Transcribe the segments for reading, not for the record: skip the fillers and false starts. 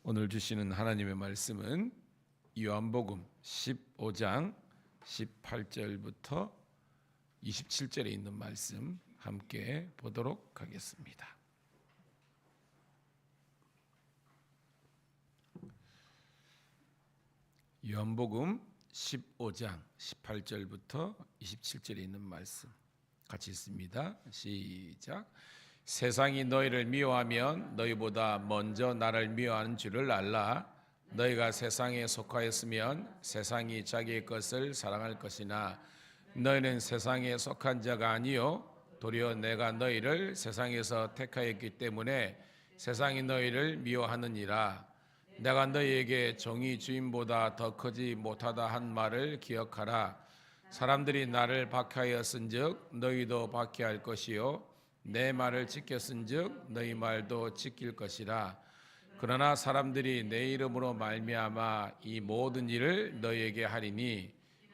오늘 주시는 하나님의 말씀은 요한복음 15장 18절부터 27절에 있는 말씀 함께 보도록 하겠습니다. 요한복음 15장 18절부터 27절에 있는 말씀 같이 읽습니다. 시작. 세상이 너희를 미워하면 너희보다 먼저 나를 미워하는 줄을 알라. 너희가 세상에 속하였으면 세상이 자기의 것을 사랑할 것이나 너희는 세상에 속한 자가 아니요 도리어 내가 너희를 세상에서 택하였기 때문에 세상이 너희를 미워하느니라. 내가 너희에게 종이 주인보다 더 크지 못하다 한 말을 기억하라. 사람들이 나를 박해하였은즉 너희도 박해할 것이요 내 말을 지켰은즉 너희 말도 지킬 것이라. 그러나 사람들이 내 이름으로 말미암아 이 모든 일을 너희에게 하리니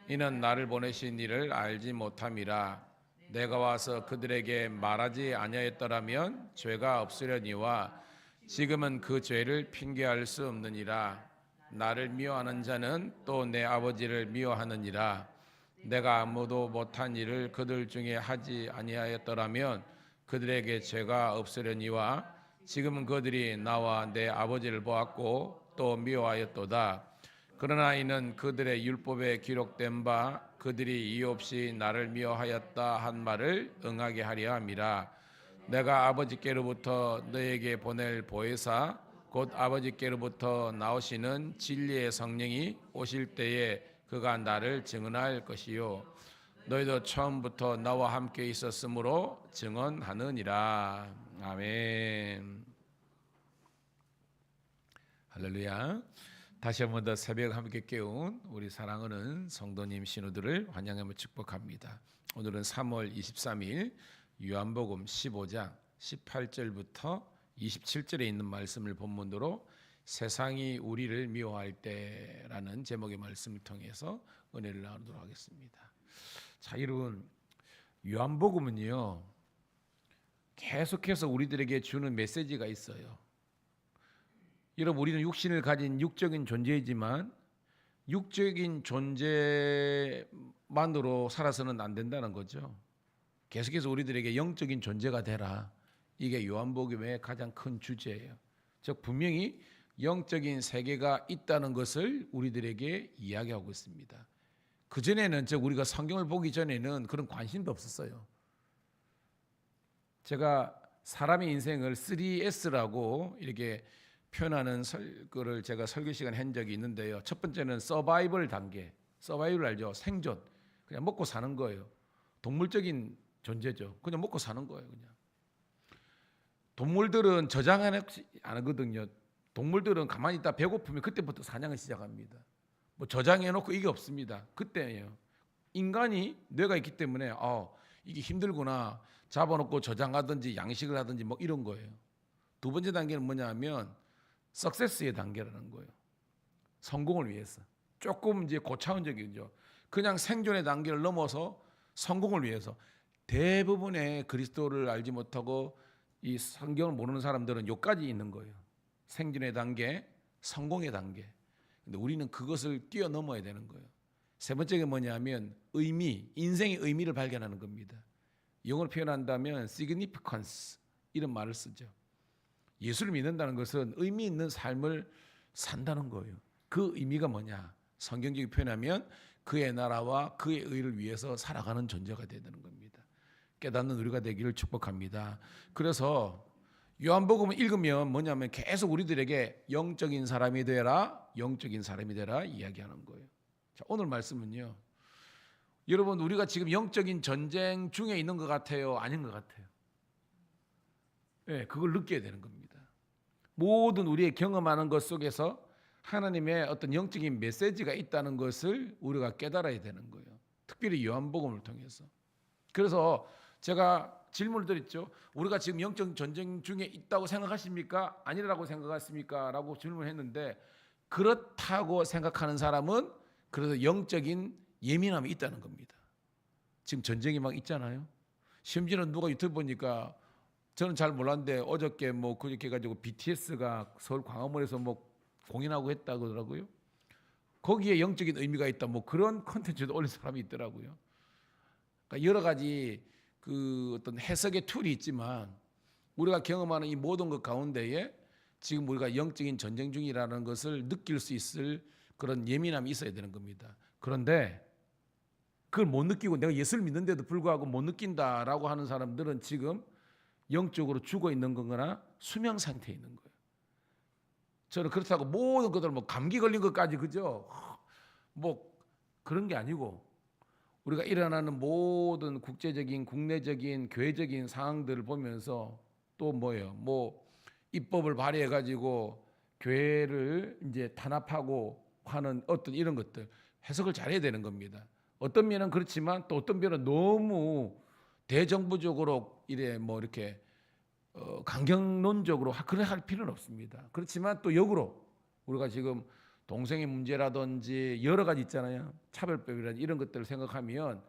이는 나를 보내신 이를 알지 못함이라. 내가 와서 그들에게 말하지 아니하였더라면 죄가 없으려니와 지금은 그 죄를 핑계할 수 없느니라. 나를 미워하는 자는 또 내 아버지를 미워하느니라. 내가 아무도 못한 일을 그들 중에 하지 아니하였더라면 그들에게 죄가 없으려니와 지금은 그들이 나와 내 아버지를 보았고 또 미워하였도다. 그러나 이는 그들의 율법에 기록된 바 그들이 이유 없이 나를 미워하였다 한 말을 응하게 하려 함이라. 내가 아버지께로부터 너에게 보낼 보혜사 곧 아버지께로부터 나오시는 진리의 성령이 오실 때에 그가 나를 증언할 것이요 너희도 처음부터 나와 함께 있었으므로 증언하느니라. 아멘. 할렐루야. 다시 한 번 더 새벽 함께 깨운 우리 사랑하는 성도님 신우들을 환영하며 축복합니다. 오늘은 3월 23일 요한복음 15장 18절부터 27절에 있는 말씀을 본문으로 세상이 우리를 미워할 때라는 제목의 말씀을 통해서 은혜를 나누도록 하겠습니다. 자, 여러분, 요한복음은요 계속해서 우리들에게 주는 메시지가 있어요. 여러분, 우리는 육신을 가진 육적인 존재이지만 육적인 존재만으로 살아서는 안 된다는 거죠. 계속해서 우리들에게 영적인 존재가 되라. 이게 요한복음의 가장 큰 주제예요. 즉 분명히 영적인 세계가 있다는 것을 우리들에게 이야기하고 있습니다. 그전에는 즉 우리가 성경을 보기 전에는 그런 관심도 없었어요. 제가 사람의 인생을 3S라고 이렇게 표현하는 설교를 제가 설교 시간 한 적이 있는데요. 첫 번째는 서바이벌 단계. 서바이벌 알죠? 생존. 그냥 먹고 사는 거예요. 동물적인 존재죠. 그냥 먹고 사는 거예요. 그냥. 동물들은 저장 안 하거든요. 동물들은 가만히 있다 배고프면 그때부터 사냥을 시작합니다. 뭐 저장해놓고 이게 없습니다. 그때예요. 인간이 뇌가 있기 때문에 이게 힘들구나 잡아놓고 저장하든지 양식을 하든지 뭐 이런 거예요. 두 번째 단계는 뭐냐면 석세스의 단계라는 거예요. 성공을 위해서. 조금 이제 고차원적이죠. 그냥 생존의 단계를 넘어서 성공을 위해서. 대부분의 그리스도를 알지 못하고 이 성경을 모르는 사람들은 여기까지 있는 거예요. 생존의 단계, 성공의 단계. 근데 우리는 그것을 뛰어넘어야 되는 거예요. 세 번째가 뭐냐면 의미, 인생의 의미를 발견하는 겁니다. 영어로 표현한다면 significance 이런 말을 쓰죠. 예수를 믿는다는 것은 의미 있는 삶을 산다는 거예요. 그 의미가 뭐냐? 성경적으로 표현하면 그의 나라와 그의 의를 위해서 살아가는 존재가 되야 되는 겁니다. 깨닫는 우리가 되기를 축복합니다. 그래서 요한복음을 읽으면 뭐냐면 계속 우리들에게 영적인 사람이 되라, 영적인 사람이 되라 이야기하는 거예요. 자, 오늘 말씀은요. 여러분 우리가 지금 영적인 전쟁 중에 있는 것 같아요? 아닌 것 같아요? 네, 그걸 느껴야 되는 겁니다. 모든 우리의 경험하는 것 속에서 하나님의 어떤 영적인 메시지가 있다는 것을 우리가 깨달아야 되는 거예요. 특별히 요한복음을 통해서. 그래서 제가 질문을 드렸죠. 우리가 지금 영적 전쟁 중에 있다고 생각하십니까? 아니라고 생각하십니까? 라고 질문했는데 그렇다고 생각하는 사람은 그래서 영적인 예민함이 있다는 겁니다. 지금 전쟁이 막 있잖아요. 심지어는 누가 유튜브 보니까 저는 잘 몰랐는데 어저께 뭐 그렇게 해가지고 BTS가 서울 광화문에서 뭐 공연하고 했다 그러더라고요. 거기에 영적인 의미가 있다. 뭐 그런 콘텐츠도 올린 사람이 있더라고요. 그러니까 여러 가지 그 어떤 해석의 툴이 있지만 우리가 경험하는 이 모든 것 가운데에 지금 우리가 영적인 전쟁 중이라는 것을 느낄 수 있을 그런 예민함이 있어야 되는 겁니다. 그런데 그걸 못 느끼고 내가 예수를 믿는데도 불구하고 못 느낀다라고 하는 사람들은 지금 영적으로 죽어 있는 거거나 수명 상태에 있는 거예요. 저는 그렇다고 모든 것들 뭐 감기 걸린 것까지 그죠? 뭐 그런 게 아니고 우리가 일어나는 모든 국제적인 국내적인 교회적인 상황들을 보면서 또 뭐예요? 뭐 입법을 발의해 가지고 교회를 이제 탄압하고 하는 어떤 이런 것들 해석을 잘해야 되는 겁니다. 어떤 면은 그렇지만 또 어떤 면은 너무 대정부적으로 이래 뭐 이렇게 강경론적으로 그래 할 필요는 없습니다. 그렇지만 또 역으로 우리가 지금 동성애 문제라든지 여러 가지 있잖아요. 차별법이라든지 이런 것들을 생각하면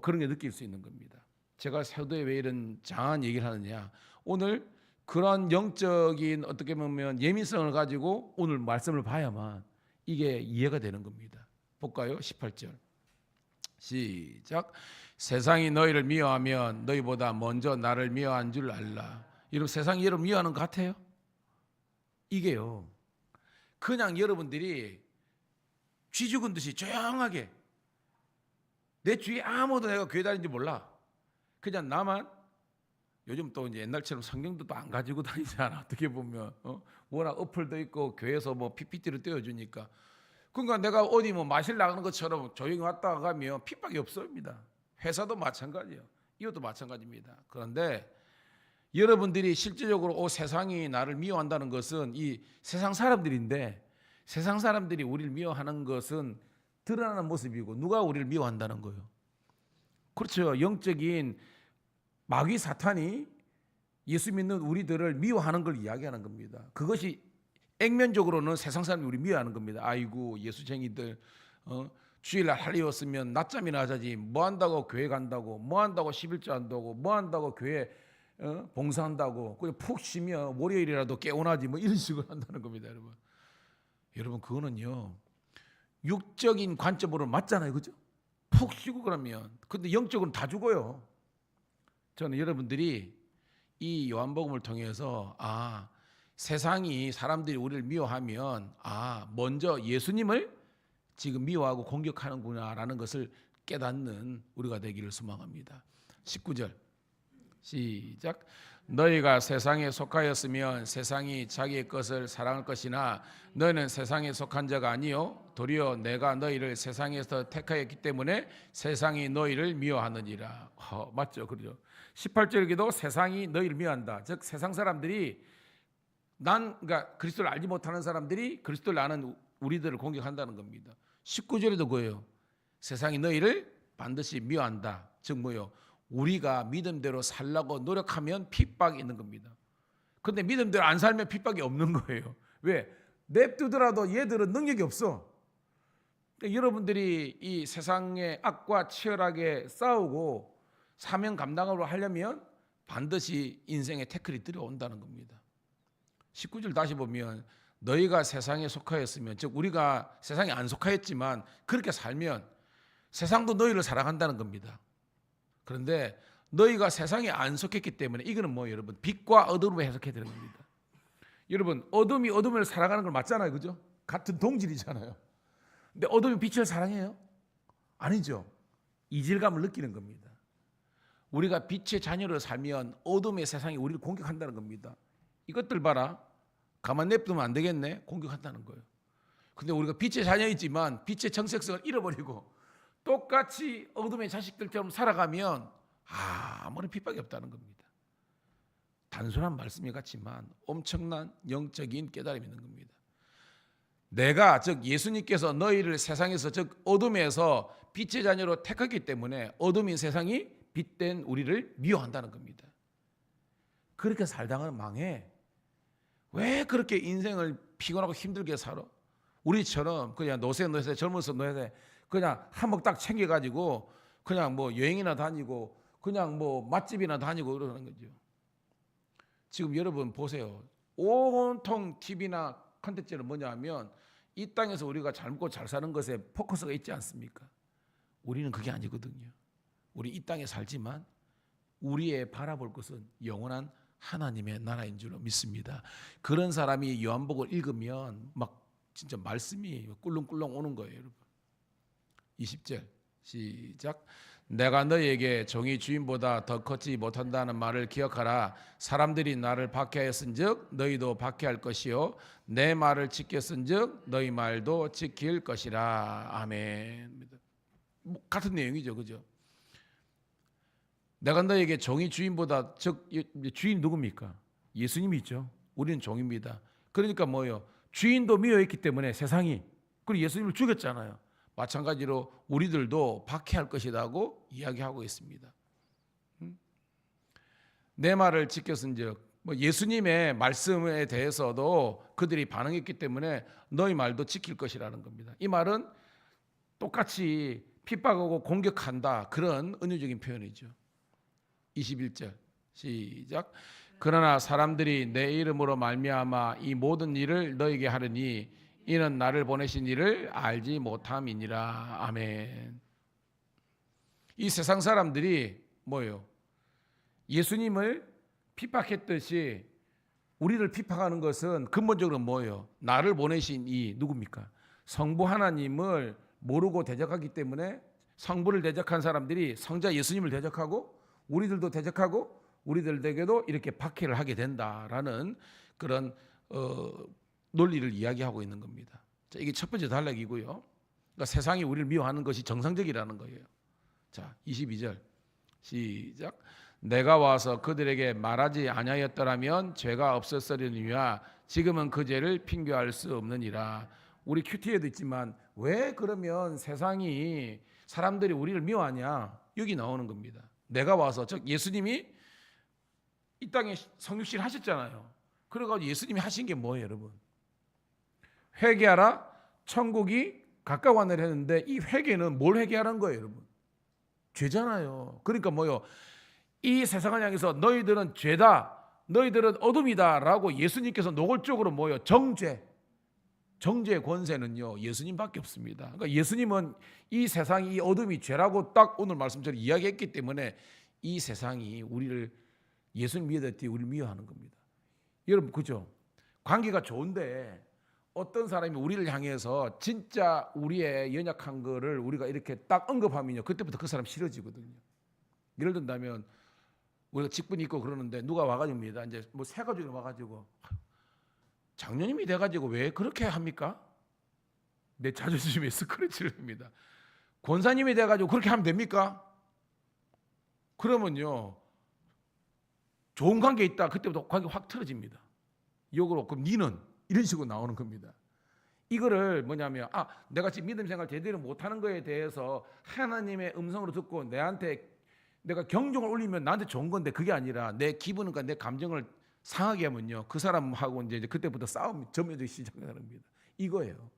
그런 게 느낄 수 있는 겁니다. 제가 세도에 왜 이런 장한 얘기를 하느냐. 오늘 그런 영적인 어떻게 보면 예민성을 가지고 오늘 말씀을 봐야만 이게 이해가 되는 겁니다. 볼까요? 18절 시작. 세상이 너희를 미워하면 너희보다 먼저 나를 미워한 줄 알라. 여러분 세상이 여러분 미워하는 것 같아요? 이게요. 그냥 여러분들이 쥐 죽은 듯이 조용하게 내 주위에 아무도 내가 교회 다니는지 몰라. 그냥 나만 요즘 또 이제 옛날처럼 성경도 또 안 가지고 다니잖아. 어떻게 보면 워낙 어플도 있고 교회에서 뭐 PPT를 떼어주니까. 그러니까 내가 어디 뭐 마실 나가는 것처럼 조용히 왔다가 가면 핍박이 없습니다. 회사도 마찬가지예요. 이것도 마찬가지입니다. 그런데 여러분들이 실질적으로 세상이 나를 미워한다는 것은 이 세상 사람들인데 세상 사람들이 우리를 미워하는 것은 드러나는 모습이고 누가 우리를 미워한다는 거예요. 그렇죠. 영적인 마귀 사탄이 예수 믿는 우리들을 미워하는 걸 이야기하는 겁니다. 그것이 액면적으로는 세상 사람이 우리 미워하는 겁니다. 아이고 예수쟁이들 주일날 할 일 없으면 낮잠이나 자지 뭐 한다고 교회 간다고 뭐 한다고 11조 한다고 뭐 한다고 교회 봉사한다고 그냥 푹 쉬면 월요일이라도 깨어나지 뭐 이런 식으로 한다는 겁니다. 여러분 그거는요 육적인 관점으로 맞잖아요. 그죠? 푹 쉬고 그러면 근데 영적으로는 다 죽어요. 저는 여러분들이 이 요한복음을 통해서 세상이 사람들이 우리를 미워하면 먼저 예수님을 지금 미워하고 공격하는구나라는 것을 깨닫는 우리가 되기를 소망합니다. 19절 시작. 너희가 세상에 속하였으면 세상이 자기의 것을 사랑할 것이나 너희는 세상에 속한 자가 아니요 도리어 내가 너희를 세상에서 택하였기 때문에 세상이 너희를 미워하느니라. 맞죠? 그렇죠? 18절에도 세상이 너희를 미워한다. 즉 세상 사람들이 그러니까 그리스도를 알지 못하는 사람들이 그리스도를 아는 우리들을 공격한다는 겁니다. 19절에도 그예요. 세상이 너희를 반드시 미워한다. 즉 뭐요? 우리가 믿음대로 살라고 노력하면 핍박이 있는 겁니다. 그런데 믿음대로 안 살면 핍박이 없는 거예요. 왜? 냅두더라도 얘들은 능력이 없어. 그러니까 여러분들이 이 세상의 악과 치열하게 싸우고 사명 감당으로 하려면 반드시 인생의 태클이 들어온다는 겁니다. 19절 다시 보면 너희가 세상에 속하였으면 즉 우리가 세상에 안 속하였지만 그렇게 살면 세상도 너희를 사랑한다는 겁니다. 그런데 너희가 세상에 안 속했기 때문에 이거는 뭐 여러분 빛과 어둠으로 해석해야 되는 겁니다. 여러분 어둠이 어둠을 사랑하는 걸 맞잖아요. 그죠? 같은 동질이잖아요. 근데 어둠이 빛을 사랑해요? 아니죠. 이질감을 느끼는 겁니다. 우리가 빛의 자녀로 살면 어둠의 세상이 우리를 공격한다는 겁니다. 이것들 봐라. 가만 냅두면 안 되겠네. 공격한다는 거예요. 근데 우리가 빛의 자녀이지만 빛의 정체성을 잃어버리고 똑같이 어둠의 자식들처럼 살아가면 아무런 핍박이 없다는 겁니다. 단순한 말씀이 같지만 엄청난 영적인 깨달음이 있는 겁니다. 내가 즉 예수님께서 너희를 세상에서 즉 어둠에서 빛의 자녀로 택했기 때문에 어둠인 세상이 빛된 우리를 미워한다는 겁니다. 그렇게 살다가는 망해. 왜 그렇게 인생을 피곤하고 힘들게 살아? 우리처럼 그냥 노세 젊어서 노세 그냥 한몫 딱 챙겨가지고 그냥 뭐 여행이나 다니고 그냥 뭐 맛집이나 다니고 그러는 거죠. 지금 여러분 보세요. 온통 TV나 컨텐츠는 뭐냐면 이 땅에서 우리가 잘 먹고 잘 사는 것에 포커스가 있지 않습니까? 우리는 그게 아니거든요. 우리 이 땅에 살지만 우리의 바라볼 것은 영원한 하나님의 나라인 줄로 믿습니다. 그런 사람이 요한복음을 읽으면 막 진짜 말씀이 꿀렁꿀렁 오는 거예요, 여러분. 20절 시작. 내가 너희에게 종이 주인보다 더 걷지 못한다는 말을 기억하라. 사람들이 나를 박해하였은즉 너희도 박해할 것이요 내 말을 지켰은즉 너희 말도 지킬 것이라. 아멘. 같은 내용이죠, 그죠? 내가 너에게 종이 주인보다, 즉 주인 누굽니까? 예수님이 있죠. 우리는 종입니다. 그러니까 뭐예요? 주인도 미워했기 때문에 세상이, 그리고 예수님을 죽였잖아요. 마찬가지로 우리들도 박해할 것이라고 이야기하고 있습니다. 내 말을 지켰은즉, 뭐 예수님의 말씀에 대해서도 그들이 반응했기 때문에 너희 말도 지킬 것이라는 겁니다. 이 말은 똑같이 핍박하고 공격한다, 그런 은유적인 표현이죠. 21절 시작. 그러나 사람들이 내 이름으로 말미암아 이 모든 일을 너에게 하려니 이는 나를 보내신 이를 알지 못함이니라. 아멘. 이 세상 사람들이 뭐예요? 예수님을 핍박했듯이 우리를 핍박하는 것은 근본적으로 뭐예요? 나를 보내신 이 누굽니까? 성부 하나님을 모르고 대적하기 때문에 성부를 대적한 사람들이 성자 예수님을 대적하고 우리들도 대적하고 우리들에게도 이렇게 박해를 하게 된다라는 그런 논리를 이야기하고 있는 겁니다. 자, 이게 첫 번째 단락이고요. 그러니까 세상이 우리를 미워하는 것이 정상적이라는 거예요. 자, 22절 시작. 내가 와서 그들에게 말하지 아니하였더라면 죄가 없었으려니와 지금은 그 죄를 핑계할 수 없느니라. 우리 큐티에도 있지만 왜 그러면 세상이 사람들이 우리를 미워하냐? 여기 나오는 겁니다. 내가 와서, 즉 예수님이 이 땅에 성육신 하셨잖아요. 그래가지고 예수님이 하신 게 뭐예요, 여러분? 회개하라, 천국이 가까워하느라 했는데 이 회개는 뭘 회개하라는 거예요, 여러분? 죄잖아요. 그러니까 뭐요? 이 세상을 향해서 너희들은 죄다, 너희들은 어둠이다라고 예수님께서 노골적으로 뭐요? 정죄의 권세는요 예수님밖에 없습니다. 그러니까 예수님은 이 세상이 이 어둠이 죄라고 딱 오늘 말씀처럼 이야기했기 때문에 이 세상이 우리를 예수님 믿었더니 우리를 미워하는 겁니다. 여러분 그죠? 관계가 좋은데 어떤 사람이 우리를 향해서 진짜 우리의 연약한 거를 우리가 이렇게 딱 언급하면요 그때부터 그 사람 싫어지거든요. 예를 든다면 우리가 직분이 있고 그러는데 누가 와가지고입니다. 이제 뭐 새 가족이 와가지고 장로님이 돼가지고 왜 그렇게 합니까? 내 자존심에 스크래치를 합니다. 권사님이 돼가지고 그렇게 하면 됩니까? 그러면요 좋은 관계 있다 그때부터 관계 확 틀어집니다. 욕으로 그럼 니는 이런 식으로 나오는 겁니다. 이거를 뭐냐면 내가 지금 믿음 생활 제대로 못하는 거에 대해서 하나님의 음성으로 듣고 내한테 내가 경종을 울리면 나한테 좋은 건데 그게 아니라 내 기분과 내 감정을 상하게 하면요 그 사람하고 이제 그때부터 싸움이 점여지기 시작하는 겁니다. 이거예요.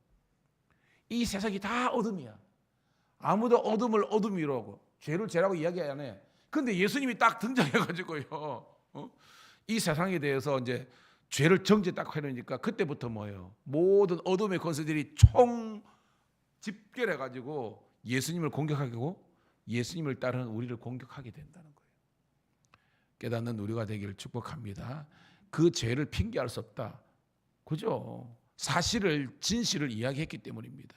이 세상이 다 어둠이야. 아무도 어둠을 어둠이라고 죄를 죄라고 이야기 안 해. 근데 예수님이 딱 등장해가지고요 이 세상에 대해서 이제 죄를 정죄 딱 해놓으니까 그때부터 뭐예요? 모든 어둠의 권세들이 총 집결해가지고 예수님을 공격하고 예수님을 따르는 우리를 공격하게 된다는 거예요. 깨닫는 우리가 되기를 축복합니다. 그 죄를 핑계할 수 없다. 그죠? 사실을 진실을 이야기했기 때문입니다.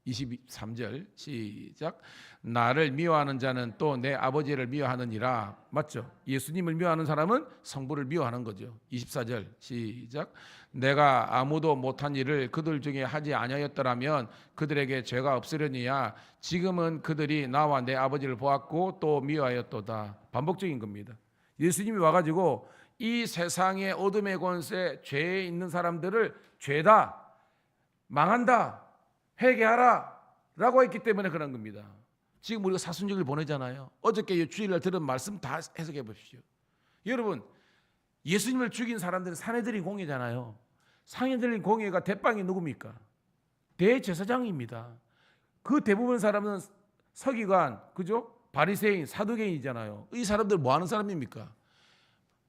23절 시작. 나를 미워하는 자는 또 내 아버지를 미워하느니라. 맞죠? 예수님을 미워하는 사람은 성부를 미워하는 거죠. 24절 시작. 내가 아무도 못한 일을 그들 중에 하지 아니하였더라면 그들에게 죄가 없으려니야. 지금은 그들이 나와 내 아버지를 보았고 또 미워하였도다. 반복적인 겁니다. 예수님이 와가지고 이 세상의 어둠의 권세, 죄에 있는 사람들을 죄다, 망한다, 회개하라 라고 했기 때문에 그런 겁니다. 지금 우리가 사순절을 보내잖아요. 어저께 주일날 들은 말씀 다 해석해 보십시오. 여러분 예수님을 죽인 사람들은 산헤드린 공회잖아요. 산헤드린 공회가 대빵이 누굽니까? 대제사장입니다. 그 대부분 사람은 서기관, 그죠? 바리새인, 사두개인이잖아요. 이 사람들 뭐 하는 사람입니까?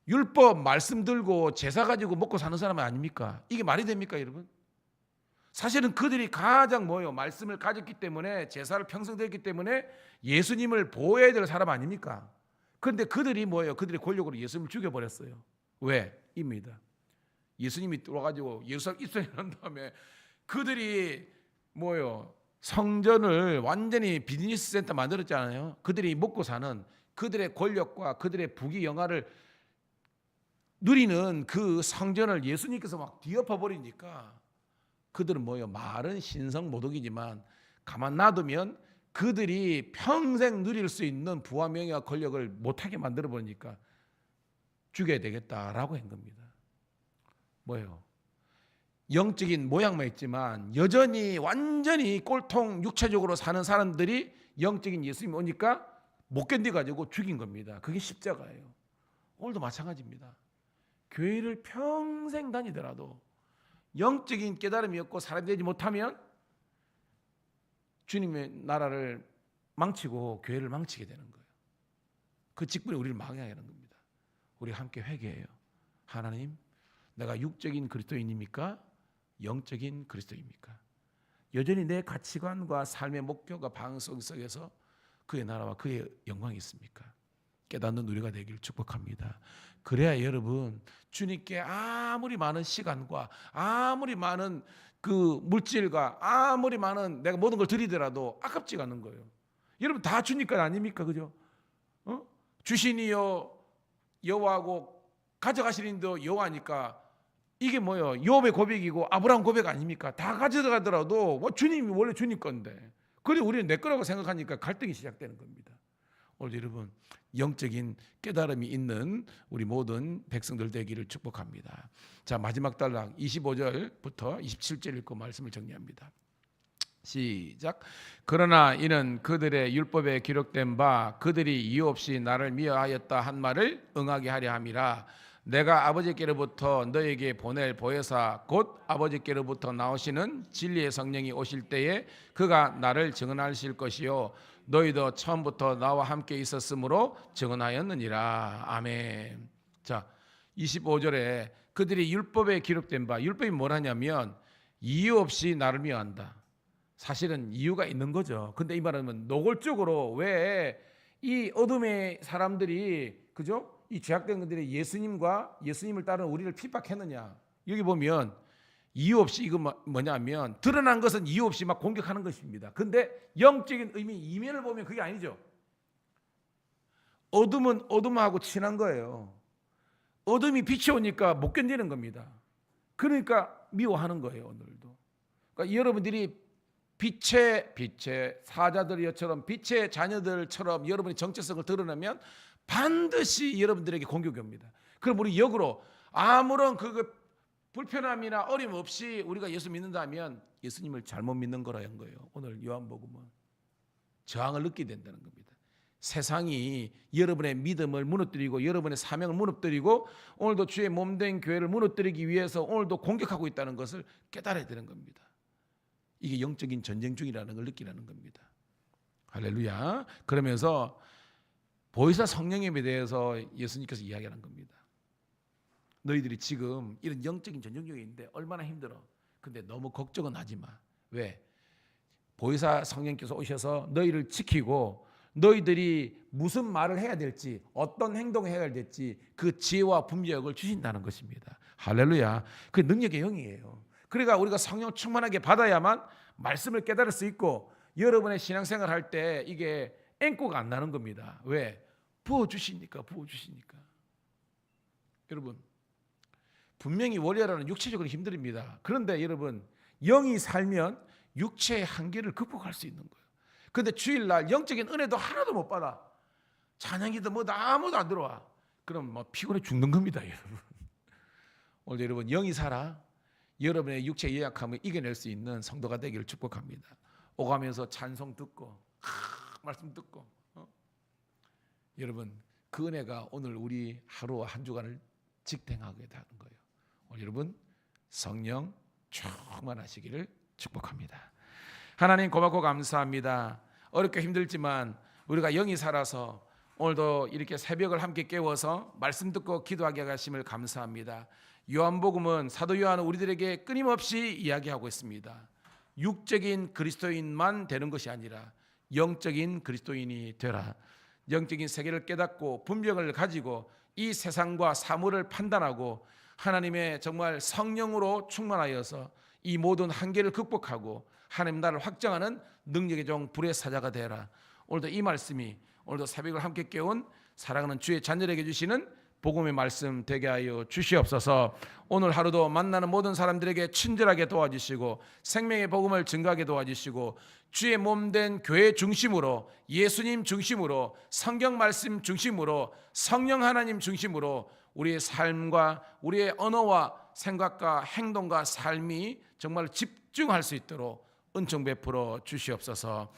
율법 말씀 들고 제사 가지고 먹고 사는 사람 아닙니까? 이게 말이 됩니까, 여러분? 사실은 그들이 가장 말씀을 가졌기 때문에 제사를 평생 드렸기 때문에 예수님을 보호해야 될 사람 아닙니까? 그런데 그들이 그들의 권력으로 예수님을 죽여버렸어요. 왜? 입니다. 예수님이 들어가지고 예루살렘 입성해 난 다음에 그들이 성전을 완전히 비즈니스 센터 만들었잖아요. 그들이 먹고 사는 그들의 권력과 그들의 부귀 영화를 누리는 그 성전을 예수님께서 막 뒤엎어 버리니까 그들은 말은 신성 모독이지만 가만 놔두면 그들이 평생 누릴 수 있는 부와 명예와 권력을 못하게 만들어 버리니까 죽여야 되겠다라고 한 겁니다. 영적인 모양만 있지만 여전히 완전히 꼴통 육체적으로 사는 사람들이 영적인 예수님이 오니까 못 견뎌가지고 죽인 겁니다. 그게 십자가예요. 오늘도 마찬가지입니다. 교회를 평생 다니더라도 영적인 깨달음이 없고 사람이 되지 못하면 주님의 나라를 망치고 교회를 망치게 되는 거예요. 그 직분이 우리를 망하게 하는 겁니다. 우리 함께 회개해요. 하나님, 내가 육적인 그리스도인입니까? 영적인 그리스도입니까? 여전히 내 가치관과 삶의 목표가 방향성 속에서 그의 나라와 그의 영광이 있습니까? 깨닫는 우리가 되기를 축복합니다. 그래야 여러분, 주님께 아무리 많은 시간과 아무리 많은 그 물질과 아무리 많은 내가 모든 걸 드리더라도 아깝지가 않은 거예요. 여러분 다 주니까 아닙니까? 그죠? 주시니요 여호와고 가져가시니도 여호와니까 이게 욥의 고백이고 아브라함 고백 아닙니까? 다 가져가더라도 주님이 원래 주님 건데 그래 우리는 내 거라고 생각하니까 갈등이 시작되는 겁니다. 오늘 여러분 영적인 깨달음이 있는 우리 모든 백성들 되기를 축복합니다. 자, 마지막 단락 25절부터 27절 읽고 말씀을 정리합니다. 시작. 그러나 이는 그들의 율법에 기록된 바 그들이 이유 없이 나를 미워하였다 한 말을 응하게 하려 함이라. 내가 아버지께로부터 너에게 보낼 보혜사 곧 아버지께로부터 나오시는 진리의 성령이 오실 때에 그가 나를 증언하실 것이요 너희도 처음부터 나와 함께 있었으므로 증언하였느니라. 아멘. 자, 25절에 그들이 율법에 기록된 바, 율법이 뭐라냐면 이유 없이 나를 미워한다. 사실은 이유가 있는 거죠. 근데 이 말은 노골적으로 왜 이 어둠의 사람들이 그죠? 이 죄악된 것들이 예수님을 따르는 우리를 핍박했느냐? 여기 보면 이유 없이 이거 뭐냐면 드러난 것은 이유 없이 막 공격하는 것입니다. 근데 영적인 의미 이면을 보면 그게 아니죠. 어둠은 어둠하고 친한 거예요. 어둠이 빛이 오니까 못 견디는 겁니다. 그러니까 미워하는 거예요. 오늘도. 그러니까 여러분들이 빛의 사자들처럼 빛의 자녀들처럼 여러분의 정체성을 드러내면 반드시 여러분들에게 공격이 옵니다. 그럼 우리 역으로 아무런 불편함이나 어려움 없이 우리가 예수 믿는다면 예수님을 잘못 믿는 거라는 거예요. 오늘 요한복음은 저항을 느끼게 된다는 겁니다. 세상이 여러분의 믿음을 무너뜨리고 여러분의 사명을 무너뜨리고 오늘도 주의 몸된 교회를 무너뜨리기 위해서 오늘도 공격하고 있다는 것을 깨달아야 되는 겁니다. 이게 영적인 전쟁 중이라는 걸 느끼라는 겁니다. 할렐루야. 그러면서 보혜사 성령님에 대해서 예수님께서 이야기하는 겁니다. 너희들이 지금 이런 영적인 전쟁 중에 있는데 얼마나 힘들어. 근데 너무 걱정은 하지 마. 왜? 보혜사 성령께서 오셔서 너희를 지키고 너희들이 무슨 말을 해야 될지 어떤 행동을 해야 될지 그 지혜와 분별력을 주신다는 것입니다. 할렐루야. 그 능력의 영이에요. 그러니까 우리가 성령 충만하게 받아야만 말씀을 깨달을 수 있고 여러분의 신앙생활 할 때 이게 앵꼬가 안 나는 겁니다. 왜? 부어주시니까. 여러분 분명히 월요일은 육체적으로 힘듭니다. 그런데 여러분 영이 살면 육체의 한계를 극복할 수 있는 거예요. 그런데 주일날 영적인 은혜도 하나도 못 받아. 찬양기도 아무도 안 들어와. 그럼 피곤해 죽는 겁니다. 여러분 오늘 여러분 영이 살아 여러분의 육체의 연약함을 이겨낼 수 있는 성도가 되기를 축복합니다. 오가면서 찬송 듣고 말씀 듣고 여러분 그 은혜가 오늘 우리 하루와 한 주간을 직행하게 되는 거예요. 오늘 여러분 성령 충만하시기를 축복합니다. 하나님 고맙고 감사합니다. 어렵게 힘들지만 우리가 영이 살아서 오늘도 이렇게 새벽을 함께 깨워서 말씀 듣고 기도하게 하심을 감사합니다. 요한복음은 사도 요한은 우리들에게 끊임없이 이야기하고 있습니다. 육적인 그리스도인만 되는 것이 아니라 영적인 그리스도인이 되라. 영적인 세계를 깨닫고 분별을 가지고 이 세상과 사물을 판단하고 하나님의 정말 성령으로 충만하여서 이 모든 한계를 극복하고 하나님 나라를 확장하는 능력의 종 불의 사자가 되라. 오늘도 이 말씀이 오늘도 새벽을 함께 깨운 사랑하는 주의 자녀에게 주시는 복음의 말씀 되게 하여 주시옵소서. 오늘 하루도 만나는 모든 사람들에게 친절하게 도와주시고 생명의 복음을 증거하게 도와주시고 주의 몸된 교회 중심으로 예수님 중심으로 성경 말씀 중심으로 성령 하나님 중심으로 우리의 삶과 우리의 언어와 생각과 행동과 삶이 정말 집중할 수 있도록 은총 베풀어 주시옵소서.